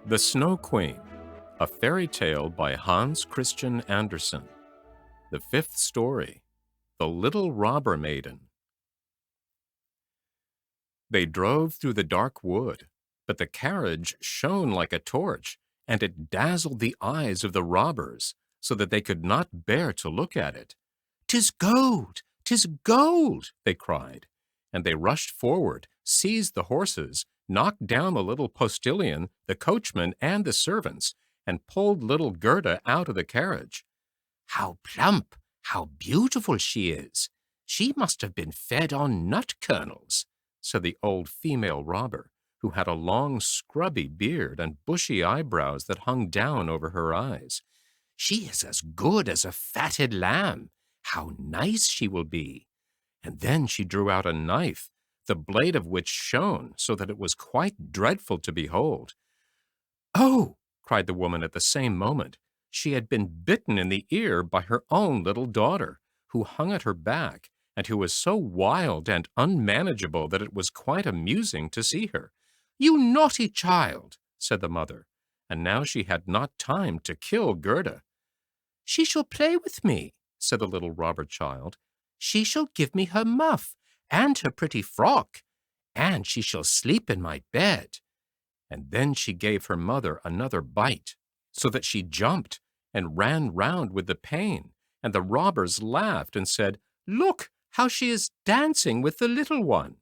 The Snow Queen, a fairy tale by Hans Christian Andersen. The fifth story, The Little Robber Maiden. They drove through the dark wood, but the carriage shone like a torch, and it dazzled the eyes of the robbers, so that they could not bear to look at it. "'Tis gold! 'Tis gold!" they cried, and they rushed forward, seized the horses, knocked down the little postilion, the coachman, and the servants, and pulled little Gerda out of the carriage. "How plump, how beautiful she is! She must have been fed on nut kernels," said the old female robber, who had a long scrubby beard and bushy eyebrows that hung down over her eyes. "She is as good as a fatted lamb. How nice she will be!" And then she drew out a knife, the blade of which shone so that it was quite dreadful to behold. "Oh!" cried the woman at the same moment. She had been bitten in the ear by her own little daughter, who hung at her back, and who was so wild and unmanageable that it was quite amusing to see her. "You naughty child!" said the mother, and now she had not time to kill Gerda. "She shall play with me," said the little robber child. "She shall give me her muff and her pretty frock, and she shall sleep in my bed." And then she gave her mother another bite, so that she jumped and ran round with the pain, and the robbers laughed and said, "Look how she is dancing with the little one."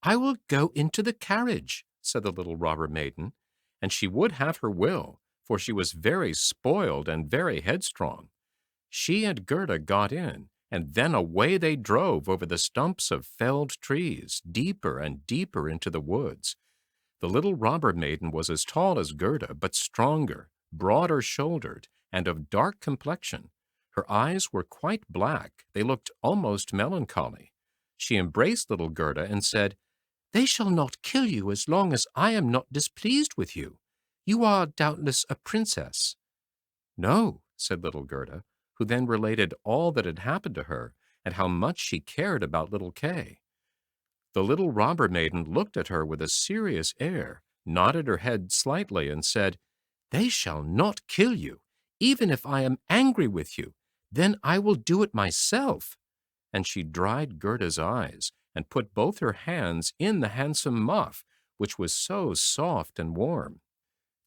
"I will go into the carriage," said the little robber maiden, and she would have her will, for she was very spoiled and very headstrong. She and Gerda got in, and then away they drove over the stumps of felled trees, deeper and deeper into the woods. The little robber maiden was as tall as Gerda, but stronger, broader shouldered, and of dark complexion. Her eyes were quite black, they looked almost melancholy. She embraced little Gerda and said, "They shall not kill you as long as I am not displeased with you. You are doubtless a princess." "No," said little Gerda, who then related all that had happened to her, and how much she cared about little Kay. The little robber maiden looked at her with a serious air, nodded her head slightly, and said, "They shall not kill you, even if I am angry with you. Then I will do it myself." And she dried Gerda's eyes, and put both her hands in the handsome muff, which was so soft and warm.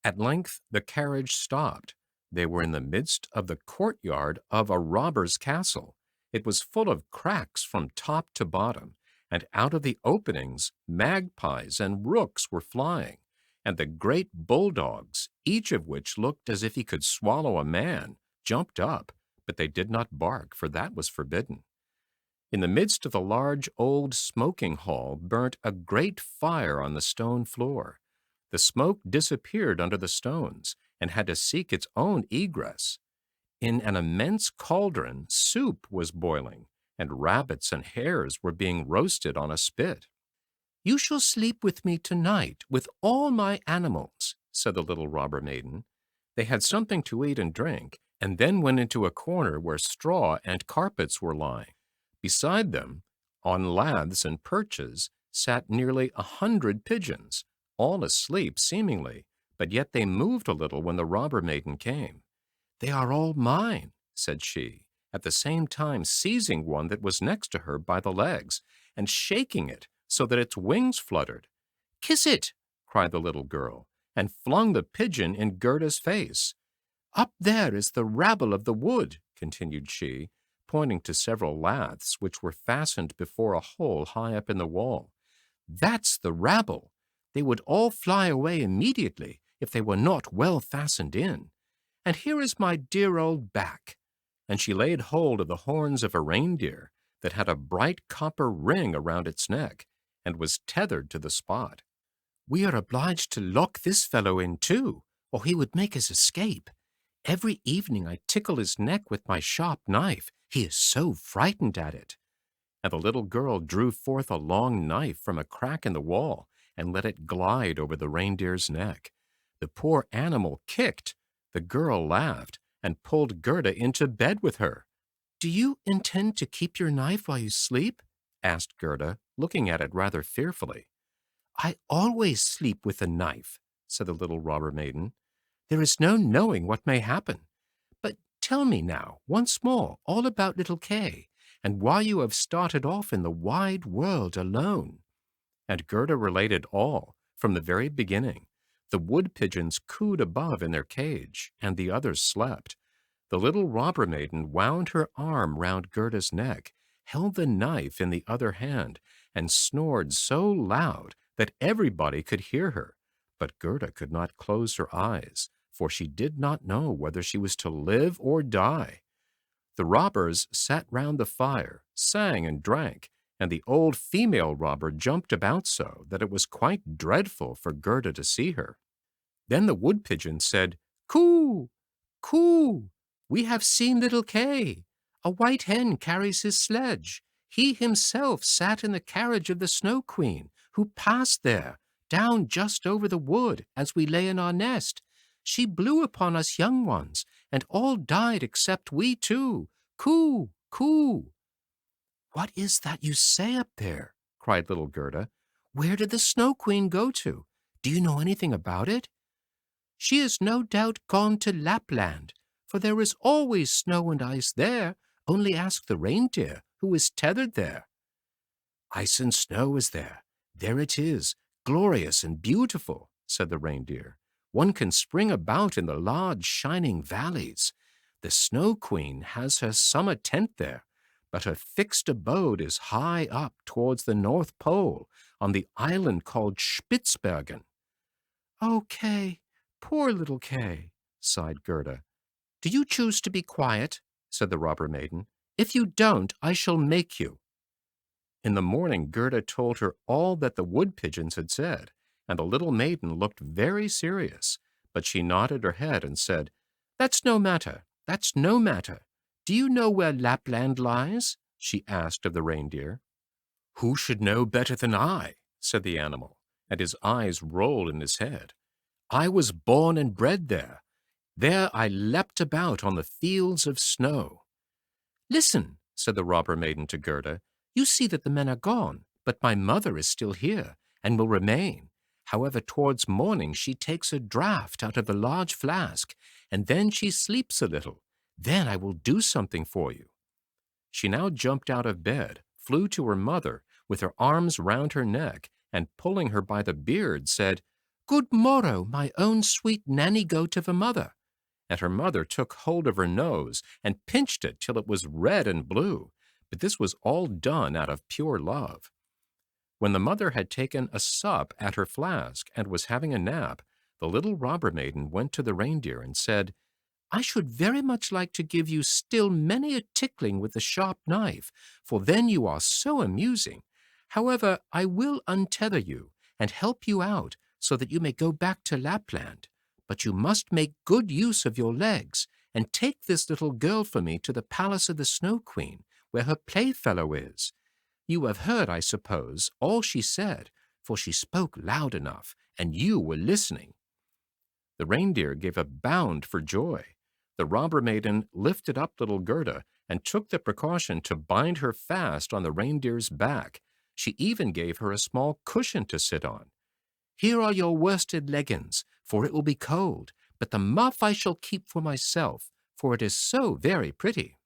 At length the carriage stopped. They were in the midst of the courtyard of a robber's castle. It was full of cracks from top to bottom, and out of the openings magpies and rooks were flying, and the great bulldogs, each of which looked as if he could swallow a man, jumped up, but they did not bark, for that was forbidden. In the midst of the large old smoking hall burnt a great fire on the stone floor. The smoke disappeared under the stones, and had to seek its own egress. In an immense cauldron soup was boiling, and rabbits and hares were being roasted on a spit. "You shall sleep with me tonight, with all my animals," said the little robber maiden. They had something to eat and drink, and then went into a corner where straw and carpets were lying. Beside them, on laths and perches, sat nearly 100 pigeons, all asleep seemingly, but yet they moved a little when the robber maiden came. "They are all mine," said she, at the same time seizing one that was next to her by the legs, and shaking it so that its wings fluttered. "Kiss it!" cried the little girl, and flung the pigeon in Gerda's face. "Up there is the rabble of the wood," continued she, pointing to several laths which were fastened before a hole high up in the wall. "That's the rabble. They would all fly away immediately if they were not well fastened in. And here is my dear old back." And she laid hold of the horns of a reindeer that had a bright copper ring around its neck, and was tethered to the spot. "We are obliged to lock this fellow in too, or he would make his escape. Every evening I tickle his neck with my sharp knife. He is so frightened at it." And the little girl drew forth a long knife from a crack in the wall, and let it glide over the reindeer's neck. The poor animal kicked. The girl laughed, and pulled Gerda into bed with her. "Do you intend to keep your knife while you sleep?" asked Gerda, looking at it rather fearfully. I always sleep with a knife, said the little robber maiden. There is no knowing what may happen. But tell me now, once more, all about little Kay, and why you have started off in the wide world alone. And Gerda related all, from the very beginning. The wood pigeons cooed above in their cage, and the others slept. The little robber maiden wound her arm round Gerda's neck, held the knife in the other hand, and snored so loud that everybody could hear her. But Gerda could not close her eyes, for she did not know whether she was to live or die. The robbers sat round the fire, sang and drank, and the old female robber jumped about so that it was quite dreadful for Gerda to see her. Then the wood pigeon said, "Coo! Coo! We have seen little Kay. A white hen carries his sledge. He himself sat in the carriage of the Snow Queen, who passed there, down just over the wood as we lay in our nest. She blew upon us young ones, and all died except we two. Coo! Coo!" "What is that you say up there?" cried little Gerda. "Where did the Snow Queen go to? Do you know anything about it?" "She is no doubt gone to Lapland, for there is always snow and ice there. Only ask the reindeer, who is tethered there." "Ice and snow is there. There it is, glorious and beautiful," said the reindeer. "One can spring about in the large shining valleys. The Snow Queen has her summer tent there, but her fixed abode is high up towards the North Pole, on the island called Spitzbergen." "Oh, Kay, poor little Kay," sighed Gerda. "Do you choose to be quiet?" said the robber maiden. "If you don't, I shall make you." In the morning Gerda told her all that the wood pigeons had said, and the little maiden looked very serious, but she nodded her head and said, "That's no matter, that's no matter. Do you know where Lapland lies?" she asked of the reindeer. "Who should know better than I?" said the animal, and his eyes rolled in his head. "I was born and bred there. There I leapt about on the fields of snow." "Listen," said the robber maiden to Gerda. "You see that the men are gone, but my mother is still here, and will remain. However, towards morning she takes a draught out of the large flask, and then she sleeps a little. Then I will do something for you." She now jumped out of bed, flew to her mother, with her arms round her neck, and pulling her by the beard, said, "Good morrow, my own sweet nanny goat of a mother." And her mother took hold of her nose and pinched it till it was red and blue, but this was all done out of pure love. When the mother had taken a sup at her flask and was having a nap, the little robber maiden went to the reindeer and said, "I should very much like to give you still many a tickling with the sharp knife, for then you are so amusing. However, I will untether you and help you out so that you may go back to Lapland. But you must make good use of your legs, and take this little girl for me to the palace of the Snow Queen, where her playfellow is. You have heard, I suppose, all she said, for she spoke loud enough, and you were listening." The reindeer gave a bound for joy. The robber maiden lifted up little Gerda and took the precaution to bind her fast on the reindeer's back. She even gave her a small cushion to sit on. "Here are your worsted leggins, for it will be cold, but the muff I shall keep for myself, for it is so very pretty.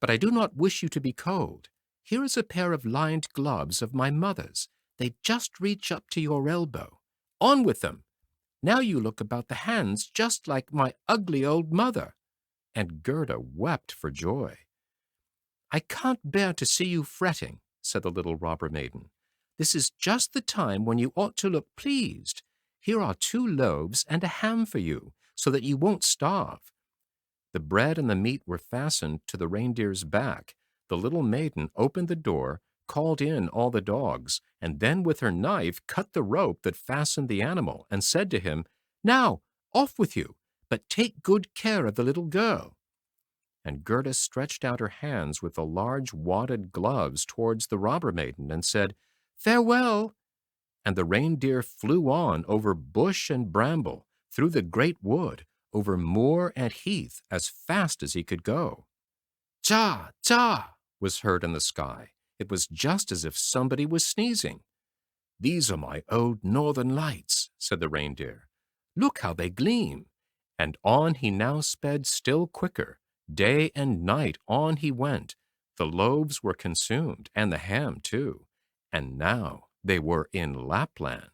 But I do not wish you to be cold. Here is a pair of lined gloves of my mother's. They just reach up to your elbow. On with them! Now you look about the hands just like my ugly old mother." And Gerda wept for joy. "I can't bear to see you fretting," said the little robber maiden. "This is just the time when you ought to look pleased. Here are 2 loaves and a ham for you, so that you won't starve." The bread and the meat were fastened to the reindeer's back. The little maiden opened the door, called in all the dogs, and then with her knife cut the rope that fastened the animal, and said to him, "Now, off with you, but take good care of the little girl." And Gerda stretched out her hands with the large wadded gloves towards the robber maiden, and said, "Farewell." And the reindeer flew on over bush and bramble, through the great wood, over moor and heath, as fast as he could go. "Cha! Cha!" was heard in the sky. It was just as if somebody was sneezing. "These are my old northern lights," said the reindeer. "Look how they gleam." And on he now sped still quicker. Day and night on he went. The loaves were consumed, and the ham too. And now they were in Lapland.